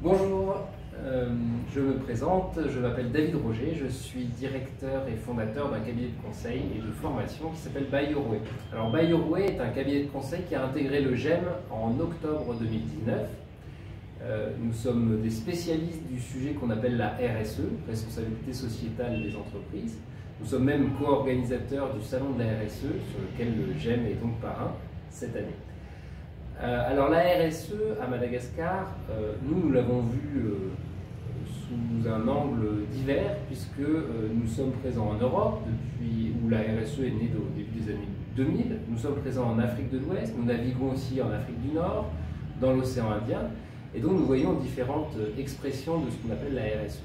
Bonjour, je me présente, je m'appelle David Roger, je suis directeur et fondateur d'un cabinet de conseil et de formation qui s'appelle By Your Way. Alors By Your Way est un cabinet de conseil qui a intégré le GEM en octobre 2019. Nous sommes des spécialistes du sujet qu'on appelle la RSE, responsabilité sociétale des entreprises. Nous sommes même co-organisateurs du salon de la RSE sur lequel le GEM est donc parrain cette année. Alors la RSE à Madagascar, nous l'avons vu sous un angle divers puisque nous sommes présents en Europe, depuis où la RSE est née au début des années 2000. Nous sommes présents en Afrique de l'Ouest, nous naviguons aussi en Afrique du Nord, dans l'océan Indien, et donc nous voyons différentes expressions de ce qu'on appelle la RSE.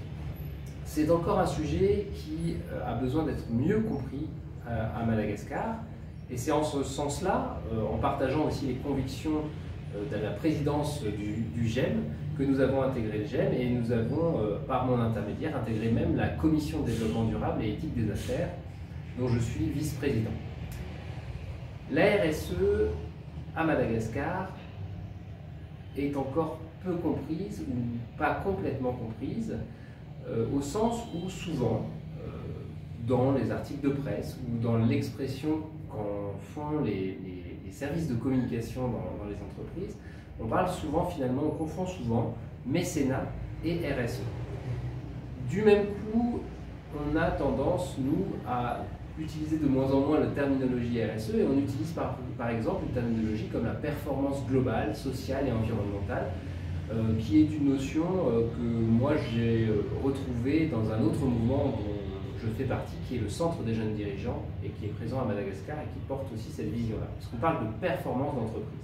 C'est encore un sujet qui a besoin d'être mieux compris à Madagascar. Et c'est en ce sens-là, en partageant aussi les convictions de la présidence du GEM, que nous avons intégré le GEM et nous avons, par mon intermédiaire, intégré même la Commission de développement durable et éthique des affaires, dont je suis vice-président. La RSE à Madagascar est encore peu comprise ou pas complètement comprise, au sens où souvent, dans les articles de presse ou dans l'expression qu'en font les services de communication dans les entreprises, on parle souvent, finalement, on confond souvent mécénat et RSE. Du même coup, on a tendance, nous, à utiliser de moins en moins la terminologie RSE et on utilise par exemple une terminologie comme la performance globale, sociale et environnementale, qui est une notion que moi j'ai retrouvée dans un autre mouvement dont je fais partie, qui est le Centre des jeunes dirigeants et qui est présent à Madagascar et qui porte aussi cette vision-là. Parce qu'on parle de performance d'entreprise.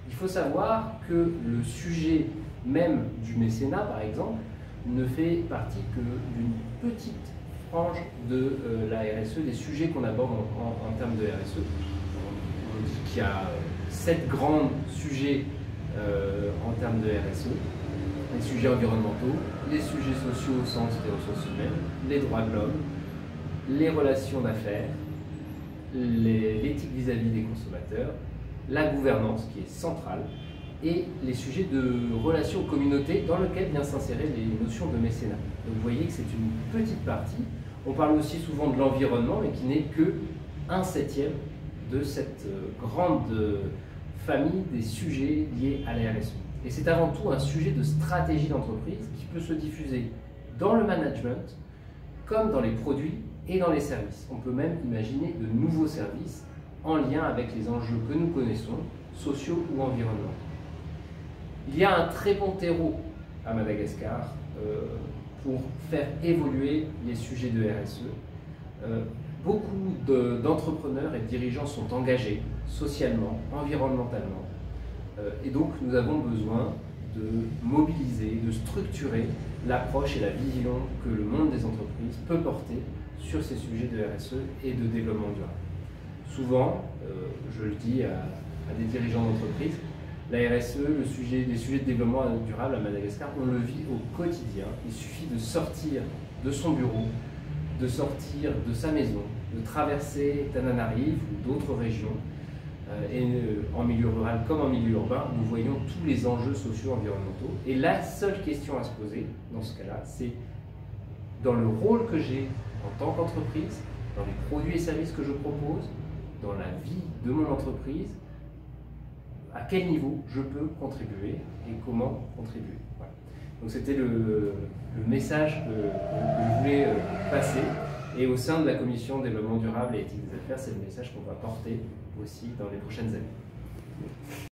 Il faut savoir que le sujet même du mécénat, par exemple, ne fait partie que d'une petite frange de la RSE, des sujets qu'on aborde en termes de RSE. On dit qu'il y a 7 grands sujets en termes de RSE. Les sujets environnementaux, les sujets sociaux au sens des ressources humaines, les droits de l'homme, les relations d'affaires, l'éthique vis-à-vis des consommateurs, la gouvernance qui est centrale, et les sujets de relations aux communautés dans lesquels vient s'insérer les notions de mécénat. Donc vous voyez que c'est une petite partie. On parle aussi souvent de l'environnement, mais qui n'est que 1/7 de cette grande famille des sujets liés à la RSE. Et c'est avant tout un sujet de stratégie d'entreprise qui peut se diffuser dans le management, comme dans les produits et dans les services. On peut même imaginer de nouveaux services en lien avec les enjeux que nous connaissons, sociaux ou environnementaux. Il y a un très bon terreau à Madagascar pour faire évoluer les sujets de RSE. Beaucoup d'entrepreneurs et de dirigeants sont engagés socialement, environnementalement. Et donc nous avons besoin de mobiliser, de structurer l'approche et la vision que le monde des entreprises peut porter sur ces sujets de RSE et de développement durable. Souvent, je le dis à des dirigeants d'entreprise, la RSE, les sujets de développement durable à Madagascar, on le vit au quotidien. Il suffit de sortir de son bureau, de sortir de sa maison, de traverser Tananarive ou d'autres régions, et en milieu rural comme en milieu urbain, nous voyons tous les enjeux sociaux environnementaux. Et la seule question à se poser dans ce cas-là, c'est dans le rôle que j'ai en tant qu'entreprise, dans les produits et services que je propose, dans la vie de mon entreprise, à quel niveau je peux contribuer et comment contribuer. Voilà. Donc c'était le message que je voulais passer. Et au sein de la Commission de développement durable et éthique des affaires, c'est le message qu'on va porter aussi dans les prochaines années.